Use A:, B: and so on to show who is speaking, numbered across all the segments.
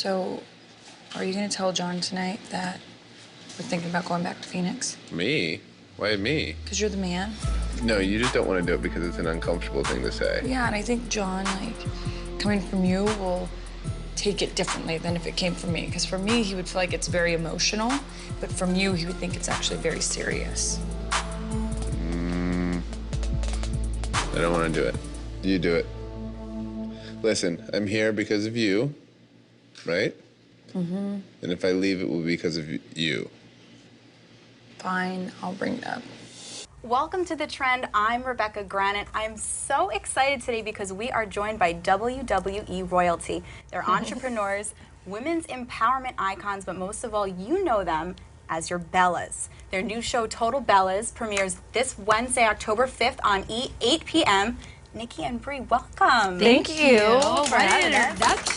A: So, are you gonna tell John tonight that we're thinking about going back to Phoenix?
B: Me? Why me?
A: Because you're the man.
B: No, you just don't want to do it because it's an uncomfortable thing to say.
A: Yeah, and I think John, like, coming from you will take it differently than if it came from me. Because for me, he would feel like it's very emotional, but from you, he would think it's actually very serious.
B: I don't want to do it. You do it. Listen, I'm here because of you, right? Mm-hmm. And if I leave, it will be because of you.
A: Fine, I'll bring it up.
C: Welcome to The Trend. I'm Rebecca Granet. I'm so excited today because we are joined by WWE royalty. They're entrepreneurs, women's empowerment icons, but most of all, you know them as your Bellas. Their new show, Total Bellas, premieres this Wednesday, October 5th on 8 p.m. Nikki and Brie, welcome.
D: Thank you.
C: for
D: What
C: having
D: an
C: us.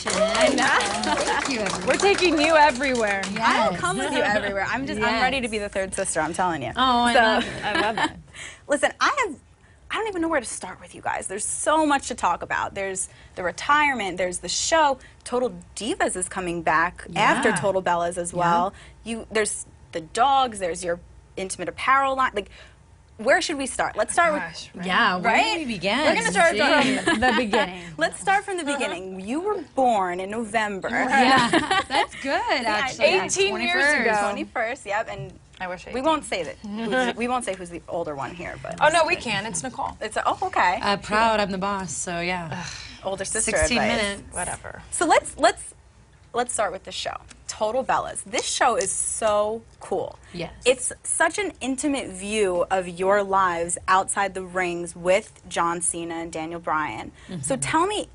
D: introduction.
C: I know.
D: Thank you, everyone.
E: We're taking you everywhere.
D: Yes.
C: I'll come with you everywhere. I'm
D: Yes.
C: ready to be the third sister, I'm telling you.
D: Oh, I love it.
E: I love it.
C: Listen, I don't even know where to start with you guys. There's so much to talk about. There's the retirement, there's the show. Total Divas is coming back after Total Bellas as well. There's the dogs, there's your intimate apparel line. Like, where should we start? Let's start with
D: Yeah, where
C: right?
D: do we begin?
C: We're gonna start from
E: The beginning.
C: Let's start from the beginning. You were born in November.
D: Yeah, that's good, actually.
E: 18 years ago.
C: 21st, yep, and
E: I wish I
C: we won't say that. We won't say who's the older one here, but
E: Oh, no, we can. It's Nicole.
C: it's okay.
D: Proud, I'm the boss, so yeah.
C: Older sister
D: 16
C: advice.
D: minutes.
E: Whatever.
C: So let's start with the show. Total Bellas. This show is so cool.
D: Yes.
C: It's such an intimate view of your lives outside the rings with John Cena and Daniel Bryan. So tell me,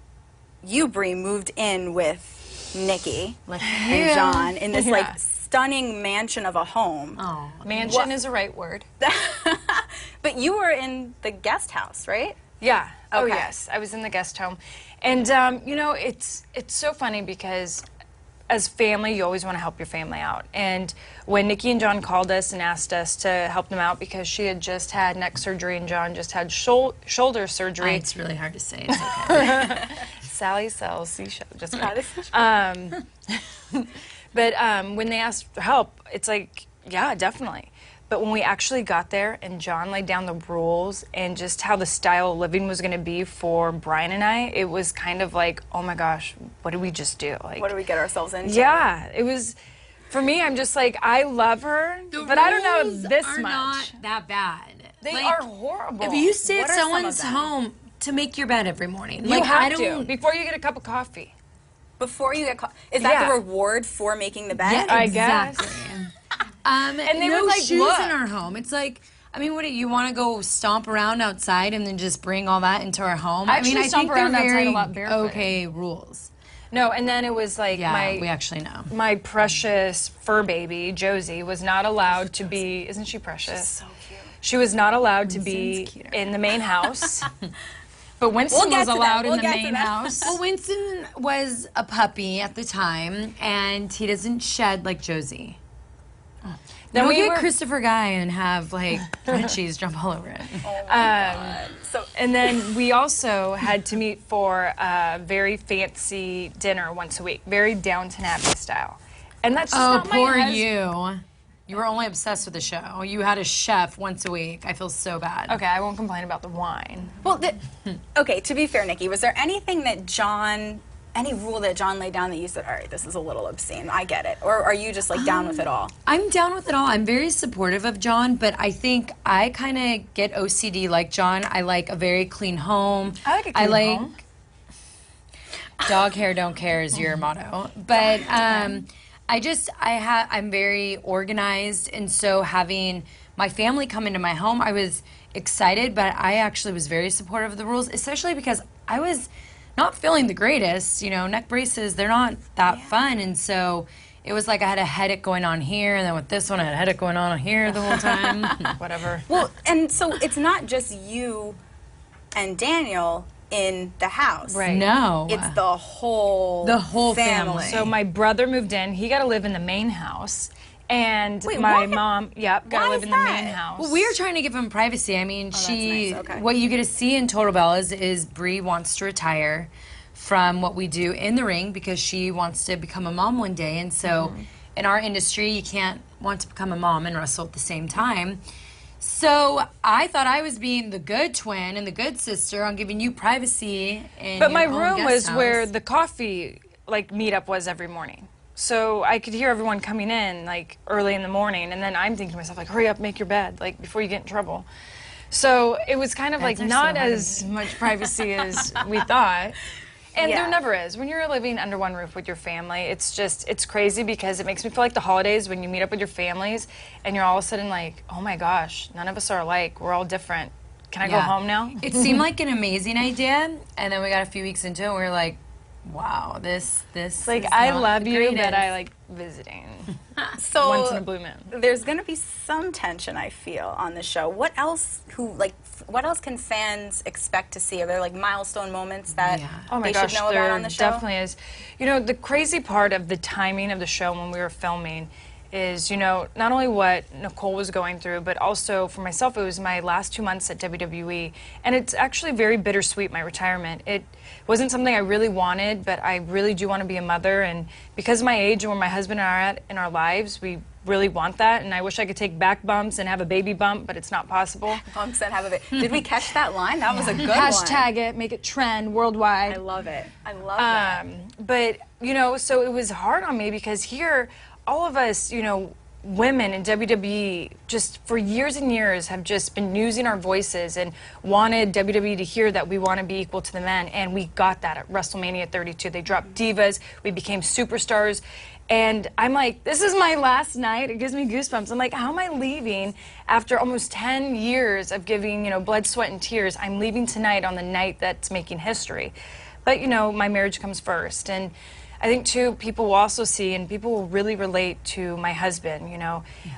C: you, Brie, moved in with Nikki and John in this like stunning mansion of a home.
D: Oh,
E: Mansion is a right word.
C: But you were in the guest house, right?
E: Yeah. Oh,
C: Okay.
E: yes. I was in the guest home. And, you know, it's so funny because as family, you always want to help your family out. And when Nikki and John called us and asked us to help them out because she had just had neck surgery and John just had shoulder surgery.
D: it's really hard to say. It's okay.
E: Sally sells seashells. Just kidding. But when they asked for help, it's like, yeah, definitely. But when we actually got there and John laid down the rules and just how the style of living was going to be for Brian and I, it was kind of like, oh my gosh, what did we just do? Like,
C: What did we get ourselves into?
E: yeah, it was. For me, I'm just like, I love her, but I don't know this
D: are
E: much.
D: not that bad.
E: They
D: Like,
E: are horrible.
D: If you stay
C: What
D: at
C: are some of
D: someone's
C: them?
D: home to make your bed every morning,
E: you
D: like
E: have
D: I don't.
E: to before you get a cup of coffee.
C: Before you get caught. Is that
E: Yeah.
C: the reward for making the bed?
D: Yeah,
E: I guess.
D: exactly.
E: And they
D: no
E: would like
D: shoes
E: look.
D: in our home. It's like, I mean, what do you want to go stomp around outside and then just bring all that into our home?
E: I actually
D: mean, I
E: stomp
D: think they're
E: around outside
D: very
E: a lot barefoot.
D: okay rules.
E: No, and then it was like
D: Yeah, we actually know.
E: my precious fur baby, Josie, was not allowed to be, isn't she precious?
C: So cute.
E: She was not allowed to be
D: Winston's cuter.
E: in the main house. But Winston
C: We'll get
E: was
C: to that.
E: allowed
C: We'll
E: in the
C: get to
E: main
C: that.
E: house.
D: Well, Winston was a puppy at the time, and he doesn't shed like Josie.
E: Then
D: Then
E: we
D: we get
E: were-
D: Christopher Guy and have like Frenchies jump all over it.
E: And then we also had to meet for a very fancy dinner once a week, very Downton Abbey style. And that's just
D: Oh,
E: not my
D: poor
E: hus-
D: you. You were only obsessed with the show. You had a chef once a week. I feel so bad.
E: Okay, I won't complain about the wine.
C: Well, okay, to be fair, Nikki, was there anything that any rule that John laid down that you said, all right, this is a little obscene, I get it? Or are you just like down with it all?
D: I'm down with it all. I'm very supportive of John, but I think I kind of get OCD like John. I like a very clean home.
E: I like a clean home.
D: Dog hair don't care is your motto. But I'm very organized, and so having my family come into my home, I was excited, but I actually was very supportive of the rules, especially because I was not feeling the greatest. You know, neck braces, they're not that fun, and so it was like I had a headache going on here, and then with this one, I had a headache going on here the whole time.
E: Whatever.
C: Well, and so it's not just you and Daniel in the house.
E: Right.
D: No.
C: It's the whole
D: family.
E: So my brother moved in. He got to live in the main house. And
C: Wait,
E: my
C: what?
E: mom, got
C: Why
E: to live
C: is
E: in the main
C: that?
E: house.
D: Well, we were trying to give him privacy. I mean,
C: that's nice. Okay.
D: what you get to see in Total Bellas is Brie wants to retire. from what we do in the ring because she wants to become a mom one day. And so in our industry, you can't want to become a mom and wrestle at the same time. So I thought I was being the good twin and the good sister on giving you privacy.
E: But my room was where the coffee meetup was every morning. So I could hear everyone coming in early in the morning, and then I'm thinking to myself hurry up, make your bed before you get in trouble. So it was kind of not as much privacy as we thought. And there never is. When you're living under one roof with your family, it's crazy because it makes me feel like the holidays when you meet up with your families and you're all of a sudden oh my gosh, none of us are alike. We're all different. Can I go home now?
D: It seemed like an amazing idea, and then we got a few weeks into it and we were like, wow, this is
E: I love you, but I like visiting.
C: So
E: once in a blue moon.
C: There's going to be some tension, I feel, on the show. What else can fans expect to see? Are there milestone moments that they should know about on the show?
E: There definitely is. You know, the crazy part of the timing of the show when we were filming is, not only what Nicole was going through, but also for myself, it was my last 2 months at WWE. And it's actually very bittersweet, my retirement. It wasn't something I really wanted, but I really do want to be a mother. And because of my age and where my husband and I are at in our lives, we really want that. And I wish I could take back bumps and have a baby bump, but it's not possible.
C: Bumps and have a baby. Did we catch that line? That was a good one.
E: Hashtag it, make it trend worldwide.
C: I love it. I love that.
E: But, so it was hard on me because here, all of us, women in WWE, just for years and years have just been using our voices and wanted WWE to hear that we want to be equal to the men. And we got that at WrestleMania 32. They dropped divas. We became superstars. And I'm like, this is my last night. It gives me goosebumps. I'm like, how am I leaving after almost 10 years of giving, blood, sweat, and tears? I'm leaving tonight on the night that's making history. But, my marriage comes first. And I think, too, people will also see, and people will really relate to my husband,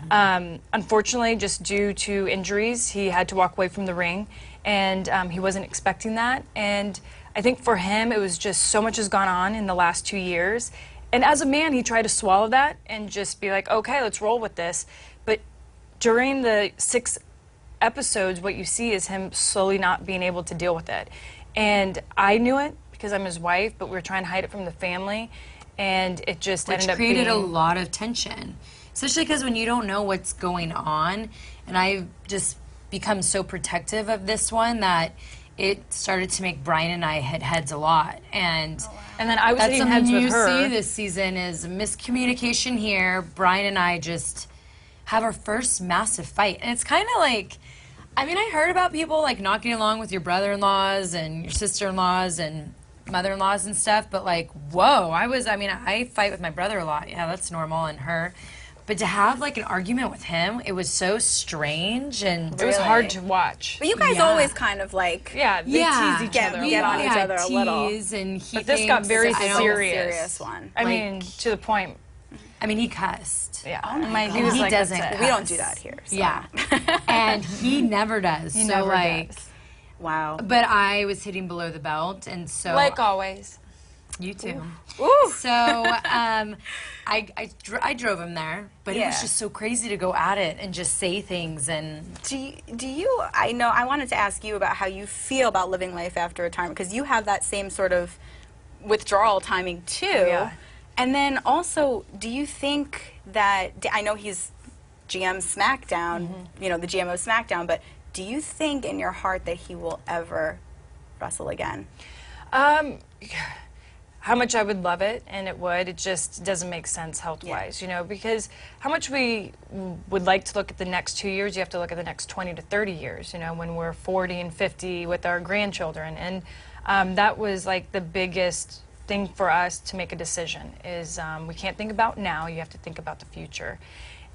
E: Unfortunately, just due to injuries, he had to walk away from the ring, and he wasn't expecting that. And I think for him, it was just so much has gone on in the last 2 years. And as a man, he tried to swallow that and just be like, okay, let's roll with this. But during the 6 episodes, what you see is him slowly not being able to deal with it. And I knew it because I'm his wife, but we were trying to hide it from the family, and it just ended up being...
D: Which created a lot of tension, especially because when you don't know what's going on, and I've just become so protective of this one that it started to make Brian and I hit heads a lot, and
E: then I was hitting heads with her.
D: That's something you see this season is miscommunication here. Brian and I just have our first massive fight, and it's kind of like... I heard about people not getting along with your brother-in-laws and your sister-in-laws and mother-in-laws and stuff, but whoa, I fight with my brother a lot. Yeah, that's normal, and her. But to have an argument with him, it was so strange, and
E: it was hard to watch.
C: But you guys always kind of
E: they tease each other.
C: Get on each other a little.
D: And
E: but this got very
C: serious one.
E: To the point.
D: He cussed.
E: Yeah.
C: Oh my
E: he was
D: he doesn't.
C: We don't do that here. So.
D: Yeah. And he never does.
E: He never does.
C: Wow.
D: But I was hitting below the belt, and so...
E: Like always.
D: You too.
C: Ooh.
D: So I drove him there, but it was just so crazy to go at it and just say things. And
C: do you? I wanted to ask you about how you feel about living life after retirement, because you have that same sort of withdrawal timing too.
E: Yeah.
C: And then also, do you think that I know he's GM SmackDown, the GM of SmackDown, but do you think in your heart that he will ever wrestle again?
E: How much I would love it, and it would. It just doesn't make sense health-wise, because how much we would like to look at the next 2 years, you have to look at the next 20 to 30 years, when we're 40 and 50 with our grandchildren. And that was the biggest thing for us to make a decision is we can't think about now, you have to think about the future.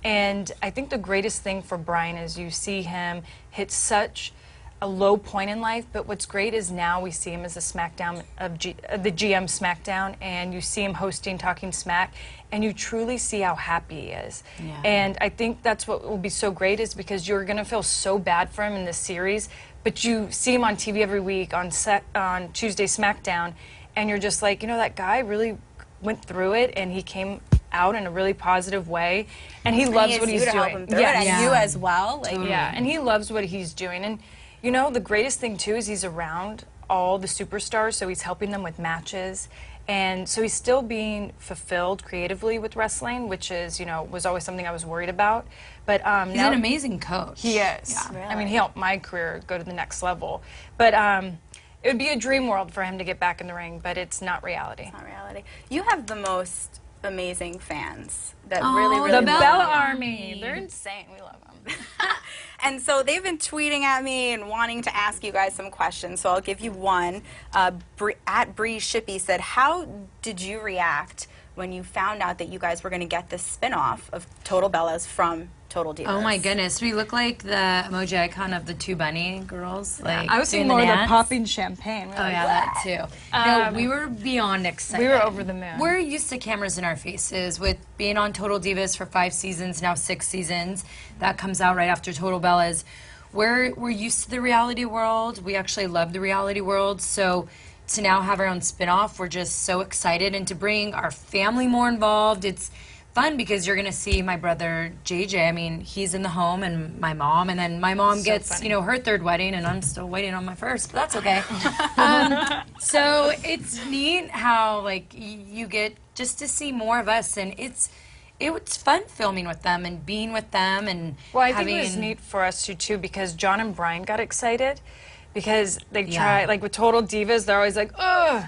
E: And I think the greatest thing for Brian is you see him hit such a low point in life, but what's great is now we see him as a SmackDown the GM SmackDown, and you see him hosting Talking Smack, and you truly see how happy he is. Yeah. And I think that's what will be so great is because you're going to feel so bad for him in this series, but you see him on TV every week on Tuesday SmackDown, and you're just like, that guy really went through it, and he came out in a really positive way, and he loves what he's doing.
C: And you as well.
E: And he loves what he's doing. And the greatest thing too is he's around all the superstars, so he's helping them with matches. And so he's still being fulfilled creatively with wrestling, which is, you know, was always something I was worried about. But
D: He's
E: now
D: an amazing coach.
E: he is.
D: Yeah.
E: I mean, he helped my career go to the next level. But it would be a dream world for him to get back in the ring, but it's not reality.
C: Not reality. You have the most amazing fans that
D: Oh,
C: really, really
E: The
C: love
E: Bella
C: you.
E: Army, they're insane. We love them.
C: And so they've been tweeting at me and wanting to ask you guys some questions. So I'll give you one. At Brie Shippey said, "How did you react when you found out that you guys were going to get this spin-off of Total Bellas from Total Divas?"
D: Oh my goodness, we look like the emoji icon of the two bunny girls. Like
E: I was
D: doing
E: thinking more of the
D: dance.
E: popping champagne. We were
D: Oh
E: like,
D: yeah, that too. No, we were beyond excited.
E: we were over the moon.
D: We're used to cameras in our faces with being on Total Divas for 5 seasons, now 6 seasons. That comes out right after Total Bellas. We're used to the reality world. We actually love the reality world. So to now have our own spinoff, we're just so excited, and to bring our family more involved. It's fun because you're gonna see my brother JJ. I mean, he's in the home, and my mom, and then my mom gets
E: funny.
D: you know, her 3rd wedding, and I'm still waiting on my 1st, but that's okay. So it's neat how like you get just to see more of us, and it's fun filming with them and being with them, and
E: Well, I think it was neat for us too because John and Brian got excited because they try, like with Total Divas, they're always like, ugh.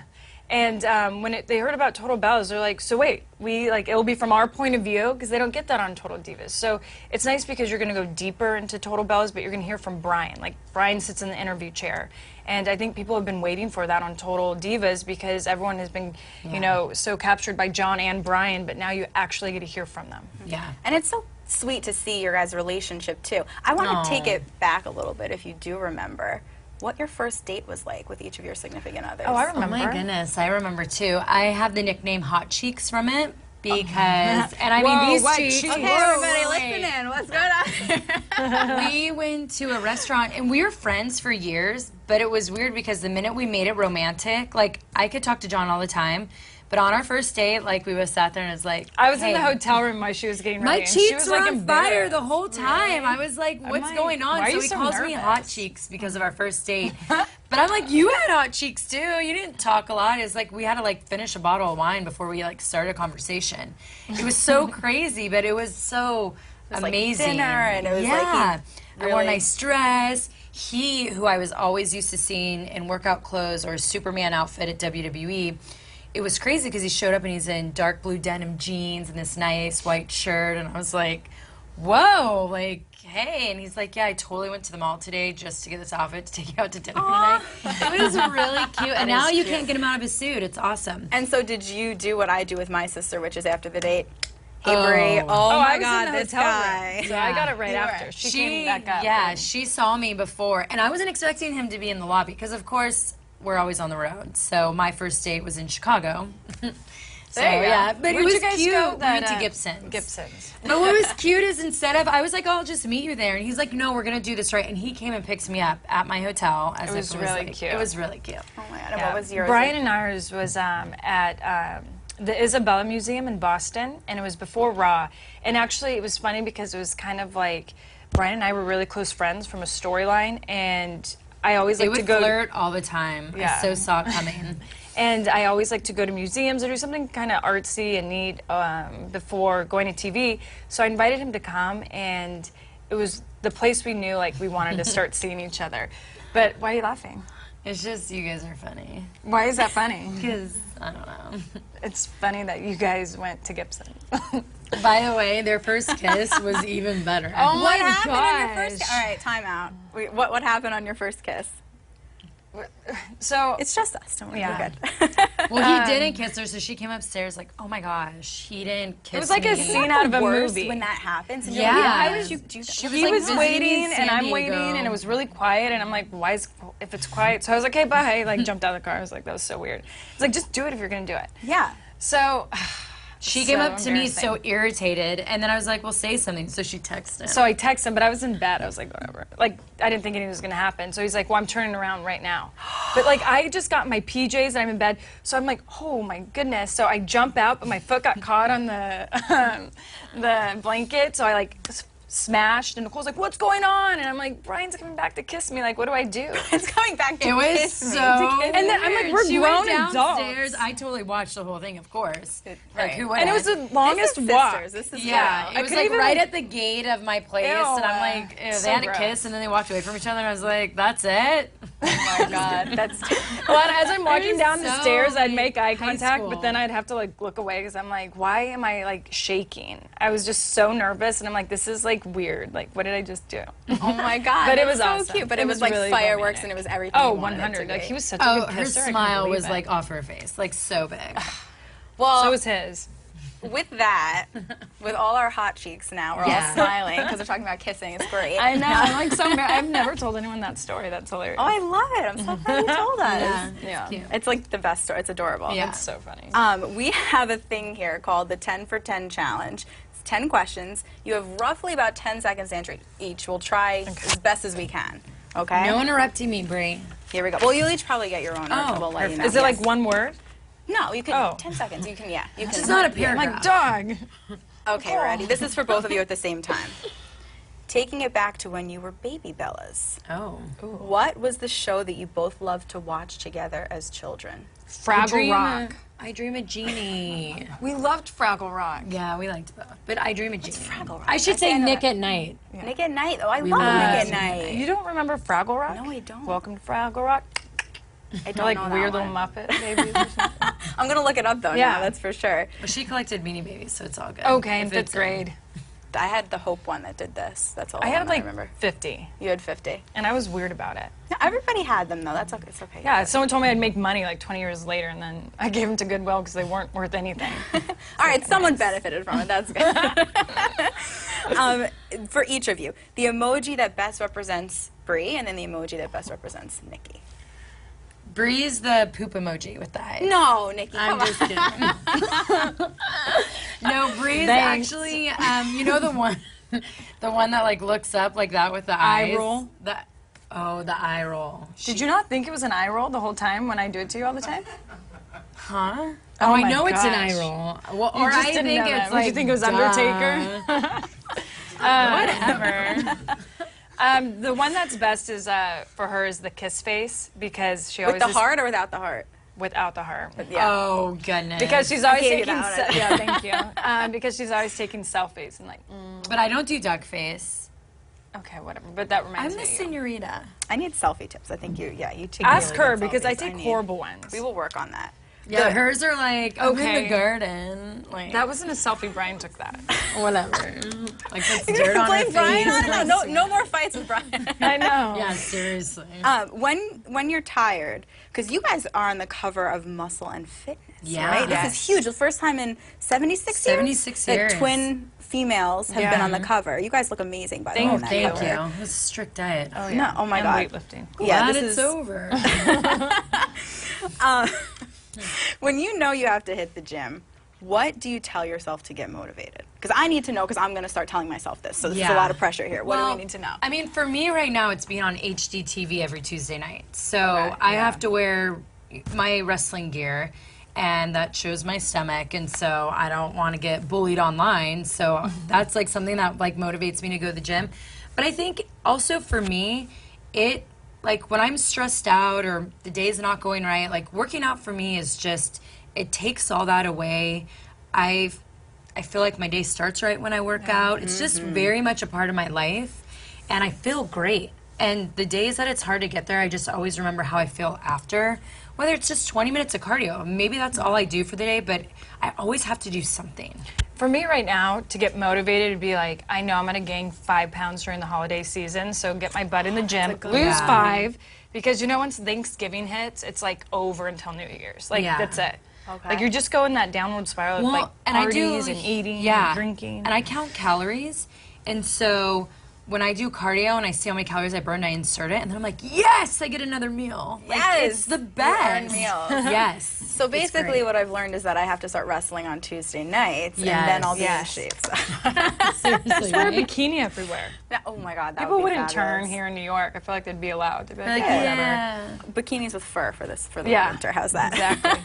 E: And when they heard about Total Bellas, they're like, so wait, it'll be from our point of view, because they don't get that on Total Divas. So it's nice because you're going to go deeper into Total Bellas, but you're going to hear from Brian. Like, Brian sits in the interview chair. And I think people have been waiting for that on Total Divas because everyone has been, you know, so captured by John and Brian, but now you actually get to hear from them.
D: Yeah.
C: And it's so sweet to see your guys' relationship too. I want to take it back a little bit, if you do remember what your first date was like with each of your significant others.
E: Oh, I
D: Oh
E: remember.
D: my goodness, I remember too. I have the nickname Hot Cheeks from it because, and I mean these
E: what
D: cheeks.
E: cheeks?
C: Okay,
E: Whoa,
C: everybody, listen in. What's going on?
D: We went to a restaurant and we were friends for years, but it was weird because the minute we made it romantic, like I could talk to John all the time, but on our first date, like we was sat there and it was like,
E: I was in the
D: hey,
E: hotel room while she was getting ready.
D: my
E: and she
D: cheeks
E: was
D: were
E: like
D: on fire the whole time. I was like, what's
E: like,
D: going on?
E: why are
D: So
E: you
D: he
E: so
D: calls me
E: nervous?
D: Hot Cheeks because of our first date. But I'm like, you had hot cheeks too. You didn't talk a lot. It's like we had to like finish a bottle of wine before we like started a conversation. It was so crazy, but it was so
C: like
D: amazing.
C: dinner, and it was like
D: yeah.
C: he
D: I wore a
C: really-
D: nice dress. He, who I was always used to seeing in workout clothes or a Superman outfit at WWE, it was crazy because he showed up and he's in dark blue denim jeans and this nice white shirt, and I was like, whoa, like, hey. And he's like, yeah, I totally went to the mall today just to get this outfit to take you out to dinner tonight. It was really cute. And now you can't get him out of his suit. It's awesome.
C: And so did you do what I do with my sister, which is after the date? Hey,
D: Oh.
C: Brie. Oh,
E: Oh,
C: my
E: I was
C: God,
E: in the
C: this
E: hotel
C: guy.
E: room. So I got it right
C: You were.
E: after. She came back up.
D: Yeah, she saw me before, and I wasn't expecting him to be in the lobby because, of course, we're always on the road. So my first date was in Chicago. So
C: There you go.
D: yeah, but
E: Where'd
D: it was
E: you guys
D: cute.
E: go?
D: We
E: That,
D: went to Gibson's.
E: Gibson's.
D: But what was cute is instead of, I was like, oh, I'll just meet you there. And he's like, no, we're going to do this right. And he came and picked me up at my hotel. As
E: It was
D: if
E: really
D: like,
E: cute.
D: It was really cute.
C: Oh my God. And what was yours?
E: Brian and ours was at the Isabella Museum in Boston, and it was before Raw. And actually, it was funny because it was kind of like Brian and I were really close friends from a storyline, and I always
D: They
E: like to
D: would
E: go.
D: flirt all the time.
E: Yeah.
D: I so saw it coming.
E: And I always like to go to museums or do something kind of artsy and neat before going to TV. So I invited him to come, and it was the place we knew like we wanted to start seeing each other. But why are you laughing?
D: It's just, you guys are funny.
E: Why is that funny?
D: Because, I don't know.
E: It's funny that you guys went to Gibson.
D: By the way, their first kiss was even better.
E: Oh
C: What
E: my
C: happened on your first
E: gosh.
C: All right, time out. Wait, what happened on your first kiss?
E: So
C: It's just us. Don't worry.
E: Yeah.
C: We're good.
D: Well, he didn't kiss her, so she came upstairs like, oh my gosh, he didn't kiss me.
E: it was like a scene out of a
C: Worst
E: movie.
C: when that happens. And
D: Yeah.
C: You're like, why
D: It
C: would
D: was-
C: you do that?
D: she
E: He
D: like
E: was
D: visiting
E: waiting
D: San
E: and I'm waiting
D: Diego.
E: and it was really quiet and I'm like, why is if it's quiet? So I was like, hey, bye. Like jumped out of the car. I was like, that was so weird. It's like, just do it if you're gonna do it.
C: Yeah.
E: So
D: She came
E: So
D: up to me so
E: embarrassing.
D: irritated, and then I was like, well, say something. So she texted him.
E: So I texted him, but I was in bed. I was like, whatever. Like, I didn't think anything was gonna happen. So he's like, well, I'm turning around right now. But like, I just got my PJs and I'm in bed. So I'm like, oh my goodness. So I jump out, but my foot got caught on the blanket. So I like smashed, and Nicole's like, "What's going on?" And I'm like, "Brian's coming back to kiss me. Like, what do I do?"
C: It's coming back to
D: It was
C: kiss me,
D: so
C: to kiss
E: And then I'm like, "We're
D: She
E: grown
D: went downstairs.
E: adults."
D: I totally watched the whole thing, of course.
C: Right.
D: Like, who
E: And it was
D: wouldn't?
E: the longest
C: This is
E: walk.
C: sisters. This is
D: Yeah,
C: real.
D: it was
E: could
D: like
E: even,
D: right
E: like-
D: at the gate of my place,
E: Ew,
D: and I'm like, ew,
E: so
D: they had a
E: gross.
D: kiss, and then they walked away from each other, and I was like, that's it?
C: Oh my God, that's
E: Well, as I'm walking
D: was
E: down the
D: so,
E: stairs, I'd
D: like,
E: make eye
D: high
E: contact,
D: school.
E: but then I'd have to like look away because I'm like, why am I like shaking? I was just so nervous, and I'm like, this is like weird. Like, what did I just do?
C: oh my God.
E: But it
C: that's
E: was
C: so
E: awesome.
C: cute. But
E: It
C: it was
E: was
C: like
E: really
C: fireworks,
E: romantic.
C: and it was everything.
E: Oh,
C: you wanted it to
E: 100. Like
C: be.
E: he was such a
D: Oh,
E: good
D: her
E: kisser. I couldn't
D: smile
E: believe
D: was
E: it.
D: like off her face, like so big.
C: Well,
E: So was his.
C: with that, with all our hot cheeks now, we're all
D: Yeah.
C: smiling because we're talking about kissing. It's great.
E: I know. I'm like so. I've never told anyone that story. That's hilarious.
C: Oh, I love it. I'm so glad you told us.
D: Yeah,
E: Yeah.
D: cute.
C: It's like the best story. It's adorable.
D: Yeah.
E: It's so funny.
C: We have a thing here called the 10 for 10 challenge. It's 10 questions. You have roughly about 10 seconds to answer each. We'll try as best as we can. Okay?
D: No interrupting me, Brie.
C: Here we go. Well, you'll each probably get your own.
D: Oh,
C: we'll let you know.
E: Is it like
C: Yes.
E: one word?
C: No, you can.
E: Oh.
C: 10 seconds. You can. Yeah. You can.
D: It's not a
E: I'm
D: paragraph.
E: like dog.
C: Okay, ready. This is for both of you at the same time. Taking it back to when you were baby Bellas.
D: Oh.
C: What was the show that you both loved to watch together as children?
E: Fraggle Rock.
D: I Dream a Genie.
E: We loved Fraggle Rock.
D: Yeah, we liked both. But I Dream a Genie.
C: Fraggle Rock?
D: I should
C: I
D: say
C: know
D: Nick
C: that.
D: at Night.
C: Nick at Night. Oh, I love
D: loved
C: Nick at Night.
E: You don't remember Fraggle Rock?
C: No, I don't.
E: Welcome to Fraggle Rock.
C: I
E: They're like
C: know that
E: weird
C: one.
E: little Muppet babies or something.
C: I'm gonna look it up though.
E: Yeah.
C: Now, that's for sure.
D: But she collected Beanie Babies, so it's all good.
E: Okay, in
D: If
E: fifth
D: it's,
E: grade.
C: I had the Hope one that did this. That's all
E: I had
C: I
E: like
C: remember.
E: 50,
C: You had 50.
E: and I was weird about it.
C: Yeah, everybody had them though. That's okay. It's okay.
E: Yeah, someone told me I'd make money like 20 years later, and then I gave them to Goodwill because they weren't worth anything.
C: All right, someone benefited from it. That's good. For each of you, the emoji that best represents Brie, and then the emoji that best represents Nikki.
D: Bree's the poop emoji with the eyes.
C: No, Nikki.
D: I'm
C: come
D: just kidding. No, Bree's
E: Thanks.
D: actually, you know the one that like looks up like that with the eyes?
E: roll?
D: The eye rool.
E: Did you not think it was an eye roll the whole time when I do it to you all the time?
D: Huh?
E: Oh
D: Oh, I
E: my
D: know it's an
E: gosh.
D: eye roll. Well,
E: You
D: or
E: just
D: I
E: didn't
D: think
E: know that.
D: it's
E: Would
D: like
E: you think it was
D: duh.
E: Undertaker?
D: Whatever.
E: The one that's best is for her is the kiss face because she
C: With
E: always
C: the
E: is
C: heart or without the heart?
E: without the heart.
C: Yeah.
D: Oh goodness.
E: Because she's always
C: gave you
E: taking
C: that one.
E: yeah, thank you. Because she's always taking selfies and like
D: But I don't do duck face.
E: okay, whatever. But that
D: I'm
E: reminds
D: the
E: me. of you.
D: senorita.
C: I need selfie tips. I think you take
E: Ask
C: really
E: her
C: good
E: because I
C: selfies.
E: take
C: need-
E: horrible ones.
C: We will work on that.
D: Yeah, hers are like I'm in
E: Okay.
D: the garden. Like
E: That wasn't a selfie. Brian took that.
D: whatever. Like puts
C: You're
D: dirt
C: gonna
D: on her
C: blame Brian
D: face.
C: on it? No more fights with Brian.
E: I know.
D: Yeah, seriously.
C: When you're tired, because you guys are on the cover of Muscle and Fitness,
D: Yeah.
C: right? This is huge. The first time in 76 years
D: 76
C: that
D: years.
C: twin females have been
E: Yeah.
C: on the cover. You guys look amazing, by the way. on that
D: Thank
C: cover.
D: you. It was a strict diet.
E: Oh,
C: No, oh my
E: and
C: God.
E: weightlifting.
C: Yeah,
D: Glad
C: this
D: it's
C: is
D: over.
C: when you know you have to hit the gym. What do you tell yourself to get motivated? Because I need to know, because I'm going to start telling myself this. So this is a
D: Yeah.
C: lot of pressure here. What do
D: Well,
C: we need to know?
D: I mean, for me right now, it's being on HDTV every Tuesday night. So
C: Okay,
D: I
C: yeah.
D: have to wear my wrestling gear, and that shows my stomach, and so I don't want to get bullied online. So that's like something that like motivates me to go to the gym. But I think also for me, it like when I'm stressed out or the day's not going right, like working out for me is just it takes all that away. I feel like my day starts right when I work out. It's just very much a part of my life, and I feel great. And the days that it's hard to get there, I just always remember how I feel after. Whether it's just 20 minutes of cardio, maybe that's all I do for the day, but I always have to do something.
E: For me right now, to get motivated to be like, I know I'm gonna gain 5 pounds during the holiday season, so get my butt in the gym, lose
D: Yeah.
E: 5, because you know once Thanksgiving hits, it's like over until New Year's. Like
D: Yeah.
E: that's it.
C: Okay.
E: Like you're just going that downward spiral of like parties and eating and drinking.
D: And I count calories, and so when I do cardio and I see how many calories I burned, I insert it, and then I'm like, yes, I get another meal. Like, it's the
C: You earn
D: best.
C: meals.
D: Yes.
C: So basically, what I've learned is that I have to start wrestling on Tuesday nights, and then I'll be
E: Yes.
C: in shape.
D: Seriously,
E: wear a
D: right?
E: bikini everywhere.
C: Oh my God, that
E: People
C: would be
E: wouldn't turn
C: fabulous.
E: here in New York. I feel like they'd be allowed. They'd be like,
D: Like,
E: "Yeah, whatever."
D: yeah.
C: Bikinis with fur for the
E: Yeah.
C: winter. How's that?
E: Exactly.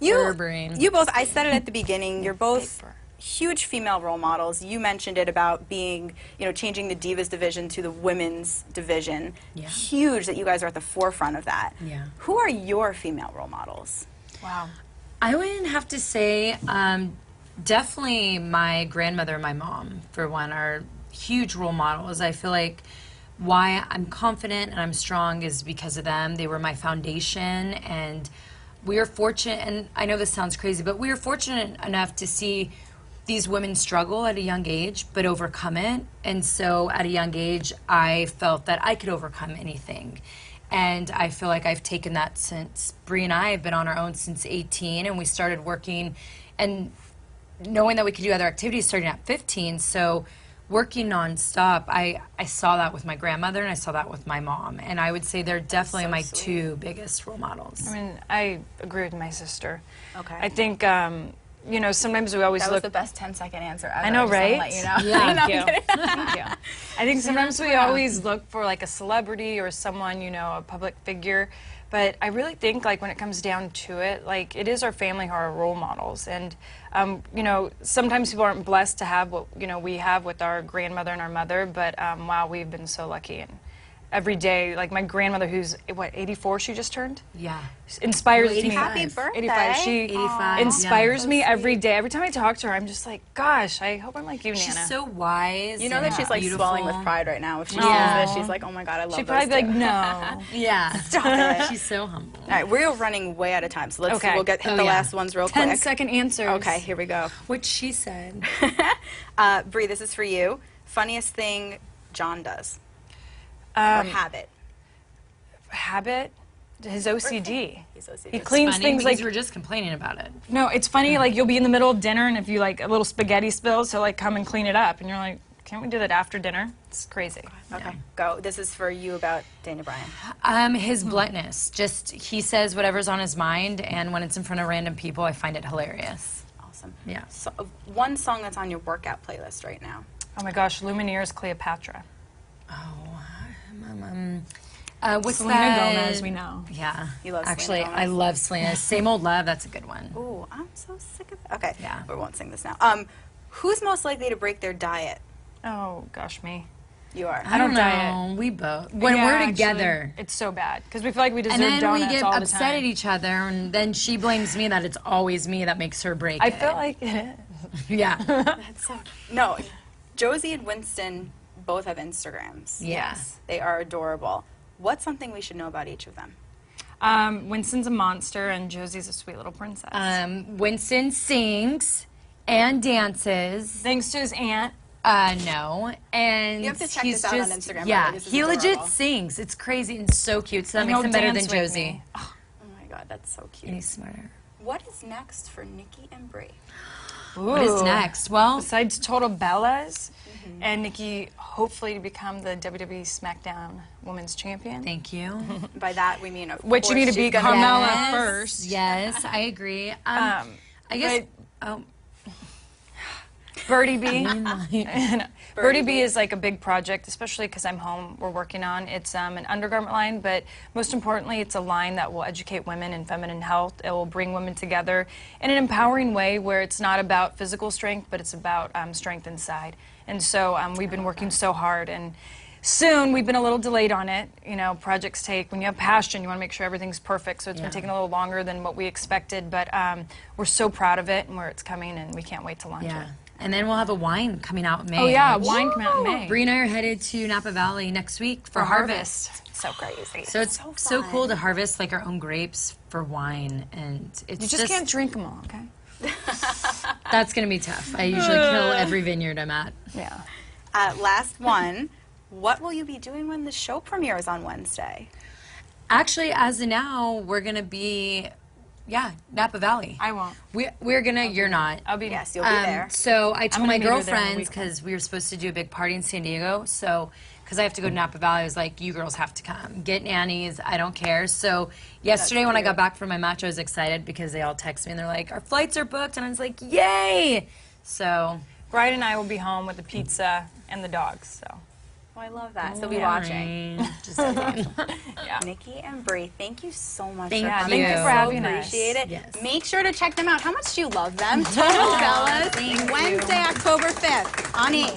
C: you,
D: Fur brain.
C: you both. I said it at the beginning. You're both huge female role models. You mentioned it about being, changing the Divas division to the women's division.
D: Yeah.
C: Huge that you guys are at the forefront of that.
D: Yeah.
C: Who are your female role models?
E: Wow.
D: I would have to say definitely my grandmother and my mom, for one, are huge role models. I feel like why I'm confident and I'm strong is because of them. They were my foundation, and we are fortunate, and I know this sounds crazy, but we are fortunate enough to see these women struggle at a young age, but overcome it. And so at a young age, I felt that I could overcome anything. And I feel like I've taken that since Brie and I have been on our own since 18, and we started working and knowing that we could do other activities starting at 15. So working nonstop, I saw that with my grandmother and I saw that with my mom. And I would say they're definitely my two biggest role models.
E: I mean, I agree with my sister.
C: Okay.
E: I think, sometimes we always
C: That was
E: look.
C: the best 10-second answer ever.
E: I know,
C: just wanna
E: right?
C: let you know.
D: Yeah.
E: Thank you. Thank you. I think sometimes we always look for like a celebrity or someone, a public figure. But I really think, like, when it comes down to it, like, it is our family who are our role models. And, sometimes people aren't blessed to have what, we have with our grandmother and our mother. But, wow, we've been so lucky. And every day, like, my grandmother, who's, 84 she just turned?
D: Yeah.
E: Inspires me.
C: Happy birthday.
E: 85. She
D: 85.
E: inspires
C: Yeah.
E: me every day. Every time I talk to her, I'm just like, gosh, I hope I'm like you, Nana.
D: She's so wise.
C: You know that
D: and
C: she's like
D: beautiful.
C: swelling with pride right now. If she
D: Yeah.
C: sees this, she's like, oh my God, I love
E: She'd
C: those
E: probably be like,
C: two.
E: no.
D: Yeah.
C: Stop it.
D: She's so humble.
C: All right, we're running way out of time, so
E: Okay.
C: we'll hit
D: Oh,
C: the
D: yeah.
C: last ones real
E: 10-second
C: quick.
E: answers.
C: Okay, here we go.
D: What she said.
C: Brie, this is for you. Funniest thing John does or habit.
E: Habit, his OCD.
C: He's OCD.
E: He cleans
D: Funny
E: things
D: because
E: like.
D: we're just complaining about it.
E: No, it's funny. Like, you'll be in the middle of dinner, and if you like a little spaghetti spills, he'll like come and clean it up, and you're like, can't we do that after dinner? It's crazy.
C: Okay, go. This is for you about Dana Bryan.
D: His bluntness. Just, he says whatever's on his mind, and when it's in front of random people, I find it hilarious.
C: Awesome.
D: Yeah.
C: So, one song that's on your workout playlist right now.
E: Oh my gosh, Lumineers, Cleopatra.
D: What's
E: Selena
D: that?
E: Gomez, we know.
D: Yeah.
C: You love
D: Actually,
C: Selena
D: I
C: Gomez?
D: love Selena. Same Old Love, that's a good one.
C: Ooh, I'm so sick of that. Okay,
D: Yeah.
C: we won't sing this now. Who's most likely to break their diet?
E: Oh gosh, me.
C: You are.
E: I don't
D: know.
E: diet.
D: We both. When
E: Yeah,
D: we're
E: actually,
D: together.
E: it's so bad because we feel like we deserve
D: And then
E: donuts
D: we get
E: all the
D: upset
E: time.
D: at each other, and then she blames me that it's always me that makes her break
E: I
D: it.
E: feel like it is.
D: Yeah.
C: That's so. No, Josie and Winston both have Instagrams.
D: Yeah.
C: They are adorable. What's something we should know about each of them?
E: Winston's a monster and Josie's a sweet little princess.
D: Winston sings and dances.
E: Thanks to his aunt.
D: No. And
C: You have to check
D: he's
C: this out on
D: just,
C: Instagram, by the
D: Yeah,
C: way. This is
D: he legit
C: adorable.
D: sings. It's crazy and so cute. So that
E: And
D: makes
E: he'll
D: him better than
E: dance with
D: Josie.
E: me.
C: Oh my God, that's so cute.
D: And he's smarter.
C: What is next for Nikki and Brie?
D: What is
E: Ooh.
D: next? Well,
E: Besides Total Bellas and Nikki, hopefully to become the WWE SmackDown Women's Champion.
D: thank you.
C: By that we mean, of
E: Which you
C: course,
E: need to
C: she's
E: beat
C: gonna-
E: Carmella
D: Yes,
E: first.
D: Yes, I agree. I guess. Oh,
E: Birdie B. Birdie B is like a big project, especially because I'm home. We're working on it's an undergarment line, but most importantly, it's a line that will educate women in feminine health. It will bring women together in an empowering way where it's not about physical strength, but it's about strength inside. And so we've been working so hard, and soon we've been a little delayed on it. You know, projects take, when you have passion, you want to make sure everything's perfect. So it's been taking a little longer than what we expected, but we're so proud of it and where it's coming, and we can't wait to launch it.
D: yeah. And then we'll have a wine coming out in May.
E: Oh yeah,
D: which-
E: wine come out in May.
D: Brie and I are headed to Napa Valley next week for harvest.
E: So crazy.
D: So it's so cool to harvest like our own grapes for wine, and it's
E: You just can't drink them all, okay?
D: That's gonna be tough. I usually kill every vineyard I'm at.
E: Yeah.
C: Last one. What will you be doing when the show premieres on Wednesday?
D: Actually, as of now, we're gonna be, Napa Valley.
E: I won't.
D: We're gonna. You're not.
E: I'll be.
C: Yes, you'll be there.
D: So I told
E: gonna
D: my
E: meet her there on the
D: girlfriends
E: weekend.
D: because we were supposed to do a big party in San Diego. So because I have to go to Napa Valley, I was like, "You girls have to come. Get nannies. I don't care." So yesterday when I got back from my match, I was excited because they all texted me and they're like, "Our flights are booked," and I was like, "Yay!" So
E: Bride and I will be home with the pizza and the dogs. So.
C: Oh, I love that. So be watching.
D: Just saying.
C: Nikki and Brie, thank you so much
D: Thank
C: for coming.
D: you.
C: I
D: Thank you
E: for having us.
C: appreciate it.
D: Yes.
C: Make sure to check them out. How much do you love them? Total Bellas, Wednesday, October 5th on E!